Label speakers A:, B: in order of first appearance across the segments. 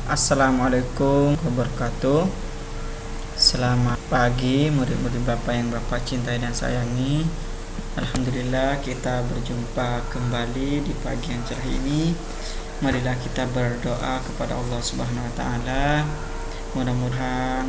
A: Assalamualaikum wabarakatuh. Selamat pagi murid-murid Bapak yang Bapak cintai dan sayangi. Alhamdulillah kita berjumpa kembali di pagi yang cerah ini. Marilah kita berdoa kepada Allah Subhanahu wa taala. Mudah-mudahan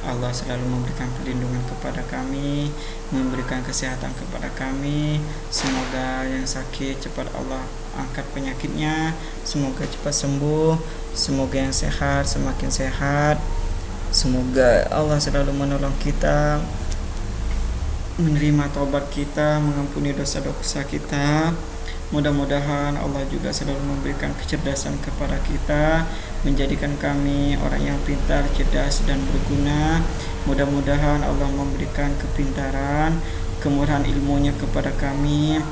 A: Allah selalu memberikan perlindungan kepada kami, memberikan kesehatan kepada kami. Semoga yang sakit cepat Allah angkat penyakitnya, semoga cepat sembuh. Semoga yang sehat semakin sehat. Semoga Allah selalu menolong kita, menerima taubat kita, mengampuni dosa-dosa kita. Mudah-mudahan Allah juga selalu memberikan kecerdasan kepada kita, menjadikan kami orang yang pintar, cerdas, dan berguna. Mudah-mudahan Allah memberikan kepintaran, kemurahan ilmunya kepada kami.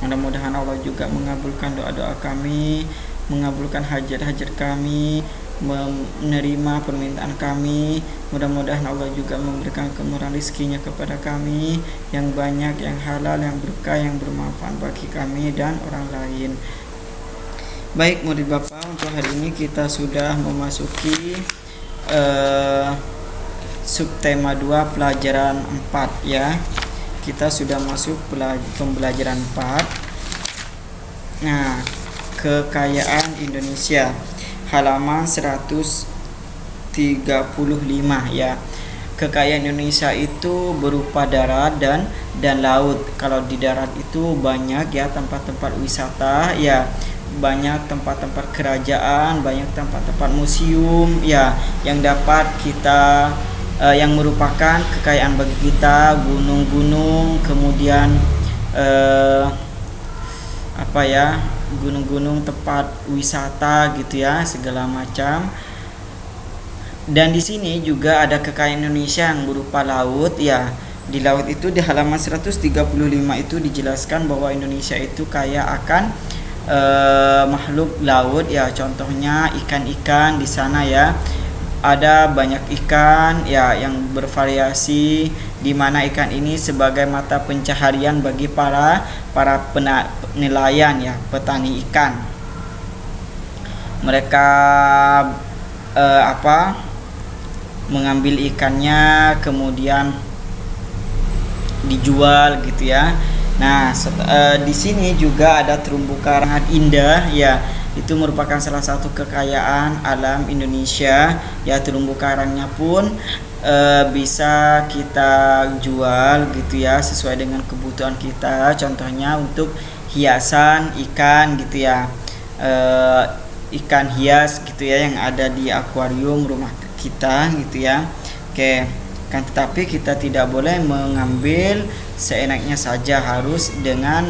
A: Mudah-mudahan Allah juga mengabulkan doa-doa kami, mengabulkan hajat-hajat kami, menerima permintaan kami. Mudah-mudahan Allah juga memberikan kemurahan rezekinya kepada kami yang banyak, yang halal, yang berkah, yang bermanfaat bagi kami dan orang lain. Baik murid Bapak, untuk hari ini kita sudah memasuki subtema 2 pelajaran 4 ya. Kita sudah masuk pembelajaran 4. Nah, kekayaan Indonesia, halaman 135 ya. Kekayaan Indonesia itu berupa darat dan laut. Kalau di darat itu banyak ya tempat-tempat wisata ya, banyak tempat-tempat kerajaan, banyak tempat-tempat museum ya yang dapat kita yang merupakan kekayaan bagi kita, gunung-gunung, kemudian gunung-gunung, tempat wisata gitu ya, segala macam. Dan di sini juga ada kekayaan Indonesia yang berupa laut ya. Di laut itu di halaman 135 itu dijelaskan bahwa Indonesia itu kaya akan makhluk laut ya. Contohnya ikan-ikan di sana ya. Ada banyak ikan ya yang bervariasi, di mana ikan ini sebagai mata pencaharian bagi para nelayan ya, petani ikan. Mereka mengambil ikannya kemudian dijual gitu ya. Nah, di sini juga ada terumbu karang indah ya. Itu merupakan salah satu kekayaan alam Indonesia ya. Terumbu karangnya pun bisa kita jual gitu ya, sesuai dengan kebutuhan kita. Contohnya untuk hiasan ikan gitu ya, ikan hias gitu ya yang ada di akuarium rumah kita gitu ya. Oke, kan tetapi kita tidak boleh mengambil seenaknya saja, harus dengan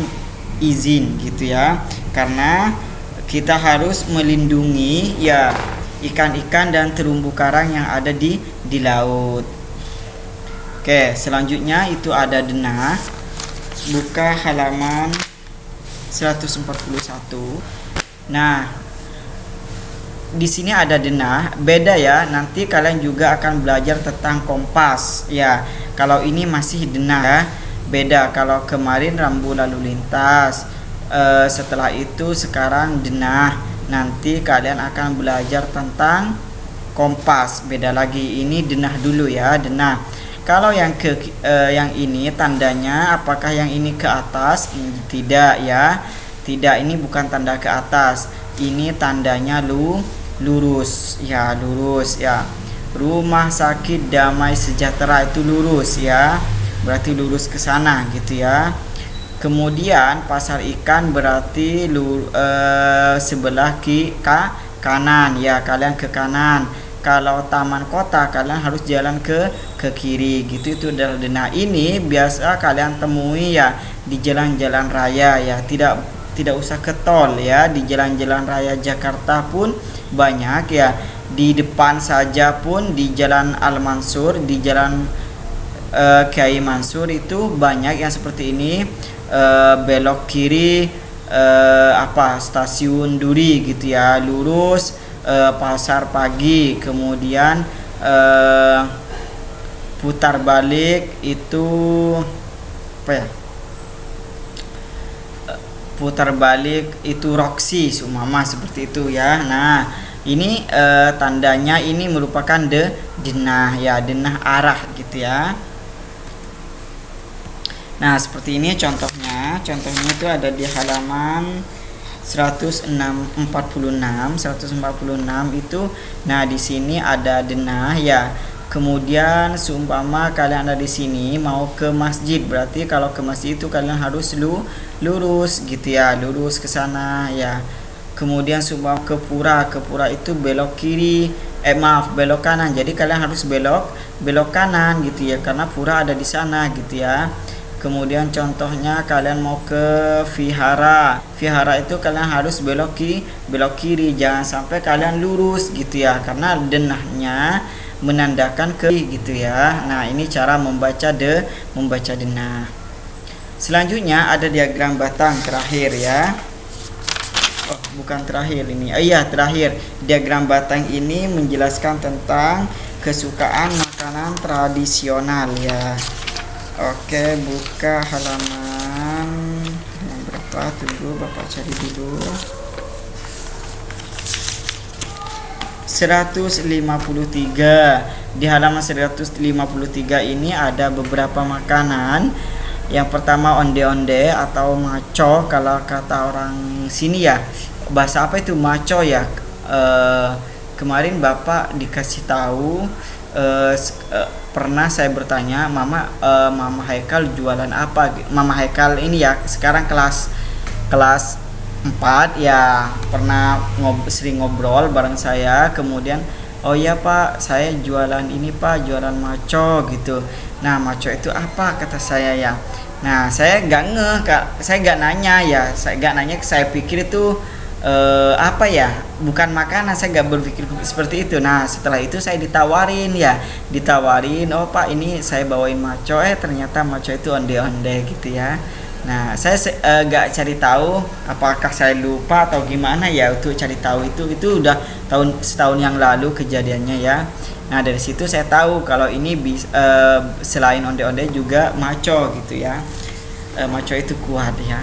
A: izin gitu ya, karena kita harus melindungi ya ikan-ikan dan terumbu karang yang ada di laut. Oke, selanjutnya itu ada denah. Buka halaman 141. Nah, di sini ada denah, beda ya. Nanti kalian juga akan belajar tentang kompas ya. Kalau ini masih denah ya, beda. Kalau kemarin rambu lalu lintas, setelah itu sekarang denah. Nanti kalian akan belajar tentang kompas, beda lagi. Ini denah dulu ya, denah. Kalau yang yang ini tandanya, apakah yang ini ke atas? Tidak ya, tidak, ini bukan tanda ke atas. Ini tandanya lurus ya, lurus ya. Rumah Sakit Damai Sejahtera itu lurus ya, berarti lurus ke sana gitu ya. Kemudian pasar ikan berarti sebelah kanan ya, kalian ke kanan. Kalau taman kota kalian harus jalan ke kiri gitu. Itu adalah denah. Ini biasa kalian temui ya di jalan-jalan raya ya, tidak usah ke tol ya. Di jalan-jalan raya Jakarta pun banyak ya. Di depan saja pun di Jalan Al-Mansur, di Jalan Kiai Mansur itu banyak yang seperti ini. Belok kiri Stasiun Duri gitu ya, lurus Pasar Pagi, kemudian putar balik itu putar balik itu Roxy Sumama, seperti itu ya. Nah, Ini tandanya ini merupakan denah ya, denah arah gitu ya. Nah, seperti ini contohnya. Contohnya itu ada di halaman 146 itu. Nah, di sini ada denah ya. Kemudian seumpama kalian ada di sini mau ke masjid, berarti kalau ke masjid itu kalian harus lurus gitu ya, lurus ke sana ya. Kemudian seumpama ke pura itu belok kiri, belok kanan. Jadi kalian harus belok kanan gitu ya, karena pura ada di sana gitu ya. Kemudian contohnya kalian mau ke vihara itu kalian harus belok kiri, jangan sampai kalian lurus gitu ya, karena denahnya menandakan ke gitu ya. Nah, ini cara membaca denah. Selanjutnya ada diagram batang terakhir ya. Oh, bukan terakhir ini. Iya, terakhir. Diagram batang ini menjelaskan tentang kesukaan makanan tradisional ya. Oke, buka halaman yang berapa? Tunggu, Bapak cari dulu. 153. Di halaman 153 ini ada beberapa makanan. Yang pertama onde-onde atau maco kalau kata orang sini ya. Bahasa apa itu maco ya? Kemarin Bapak dikasih tahu, pernah saya bertanya, Mama Haikal jualan apa? Mama Haikal ini ya sekarang kelas 4 ya, pernah sering ngobrol bareng saya. Kemudian, oh ya Pak, saya jualan ini Pak, jualan maco gitu. Nah, maco itu apa kata saya ya. Nah, saya nggak ngeh Kak, saya nggak nanya ya, saya pikir itu apa ya, bukan makanan, saya nggak berpikir seperti itu. Nah, setelah itu saya ditawarin, oh Pak ini saya bawain maco, ternyata maco itu onde-onde gitu ya. Nah, saya nggak cari tahu apakah saya lupa atau gimana ya untuk cari tahu itu udah setahun yang lalu kejadiannya ya. Nah, dari situ saya tahu kalau ini selain onde-onde juga maco gitu ya. Maco itu kuat ya.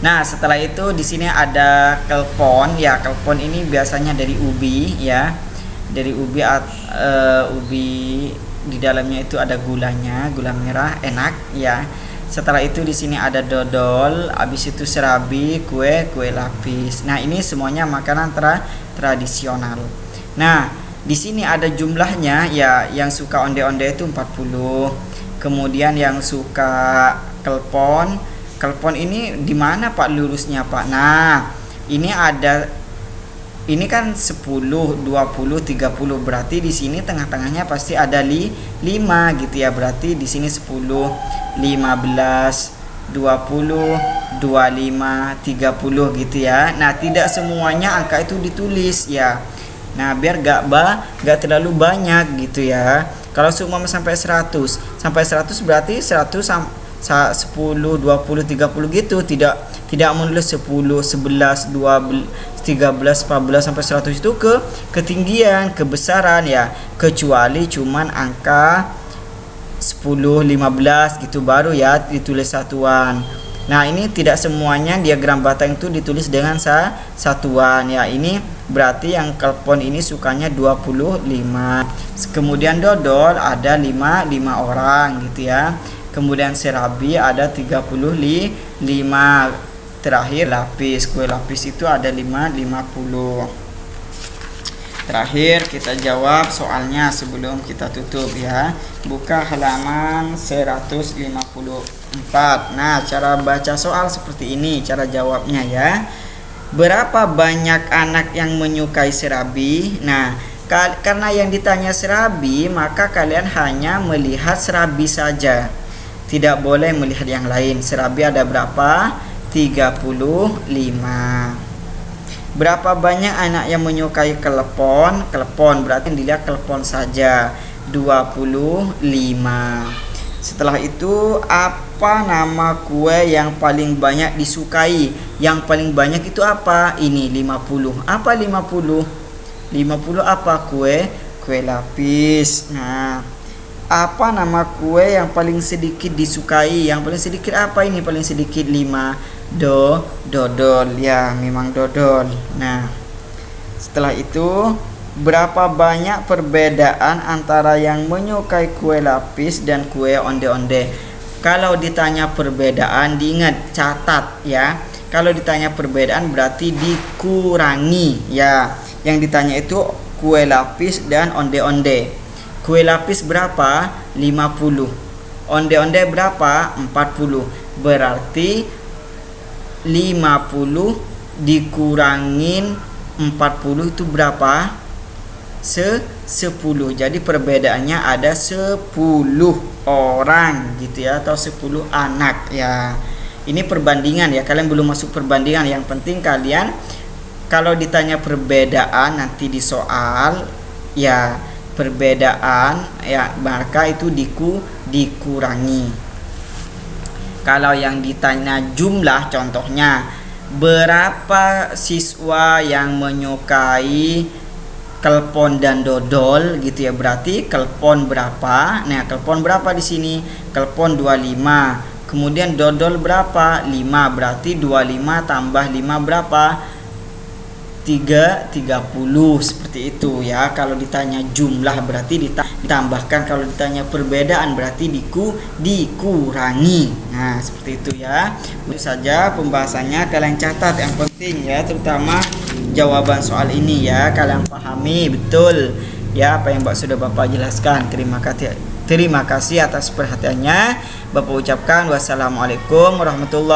A: Nah, setelah itu di sini ada kelpon ya. Kelpon ini biasanya dari ubi ya. Dari ubi di dalamnya itu ada gulanya, gula merah, enak ya. Setelah itu di sini ada dodol, habis itu serabi, kue lapis. Nah, ini semuanya makanan tradisional. Nah, di sini ada jumlahnya ya. Yang suka onde-onde itu 40. Kemudian yang suka kelpon ini di mana Pak lurusnya Pak? Nah, ini kan 10, 20, 30, berarti di sini tengah-tengahnya pasti ada 5 gitu ya. Berarti di sini 10, 15, 20, 25, 30 gitu ya. Nah, tidak semuanya angka itu ditulis ya. Nah, biar gak terlalu banyak gitu ya. Kalau semua sampai 100 berarti 10, 20, 30 gitu, tidak menulis 10, 11, 12, 13, 14 sampai 100 itu ketinggian, kebesaran ya, kecuali cuman angka 10, 15 gitu baru ya ditulis satuan. Nah, ini tidak semuanya diagram batang itu ditulis dengan satuan ya. Ini berarti yang kelpon ini sukanya 25. Kemudian dodol ada 5 orang gitu ya. Kemudian serabi ada 35. Terakhir lapis, kue lapis itu ada 50. Terakhir kita jawab soalnya sebelum kita tutup ya. Buka halaman 154. Nah, cara baca soal seperti ini, cara jawabnya ya. Berapa banyak anak yang menyukai serabi? Nah, karena yang ditanya serabi, maka kalian hanya melihat serabi saja. Tidak boleh melihat yang lain. Serabi ada berapa? 35. Berapa banyak anak yang menyukai kelpon? Kelpon berarti dilihat kelpon saja, 25. Setelah itu, apa nama kue yang paling banyak disukai? Yang paling banyak itu apa? Ini 50. Apa 50? 50 apa? Kue lapis. Nah, apa nama kue yang paling sedikit disukai? Yang paling sedikit apa ini? Paling sedikit 5. Dodol ya, memang dodol. Nah, Setelah itu, berapa banyak perbedaan antara yang menyukai kue lapis dan kue onde-onde? Kalau ditanya perbedaan, diingat, catat ya. Kalau ditanya perbedaan berarti dikurangi ya. Yang ditanya itu kue lapis dan onde-onde. Kue lapis berapa? 50. Onde-onde berapa? 40. Berarti 50 dikurangin 40 itu berapa? 10. Jadi perbedaannya ada 10 orang gitu ya, atau 10 anak ya. Ini perbandingan ya, kalian belum masuk perbandingan. Yang penting kalian kalau ditanya perbedaan nanti di soal ya, perbedaan ya, maka itu dikurangi. Kalau yang ditanya jumlah, contohnya berapa siswa yang menyukai kelpon dan dodol gitu ya, berarti kelpon berapa? Nah, kelpon berapa di sini? Kelpon 25. Kemudian dodol berapa? 5. Berarti 25 tambah 5 berapa? 30. Seperti itu ya. Kalau ditanya jumlah berarti ditambahkan, kalau ditanya perbedaan berarti dikurangi. Nah, seperti itu ya. Itu saja pembahasannya, kalian catat yang penting ya, terutama jawaban soal ini ya, kalian pahami betul ya apa yang sudah Bapak jelaskan. Terima kasih atas perhatiannya. Bapak ucapkan wassalamualaikum warahmatullahi